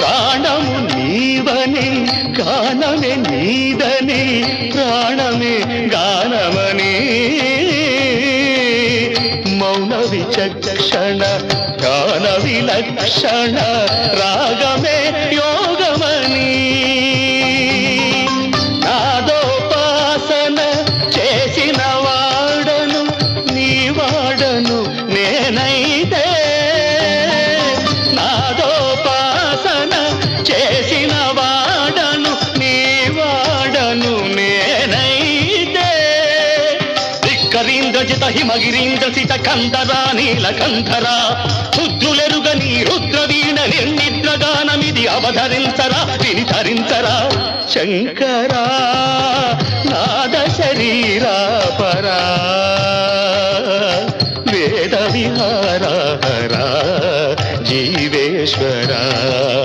ప్రాణము నీవని గానమే నీదని ప్రాణమే గానమని మౌన విచక్షణ గాన విలక్షణ రాగమే యోగమని నాదోపాసన చేసిన వాడను నీ వాడను నేనైతే నాదోపాసన చేసిన వాడను నీ వాడను నేనైతే ధిక్కరీంద్రజిత హిమగిరీంద్ర సిత కంధరా నీలకంధరా రుద్రులెరుగని రుద్రవీణ నిర్నిద్రగానమిది అవధరించరా వినిధరించరా శంకరా నాద శరీరా పరా వేద విహార హరా జీవేశ్వరా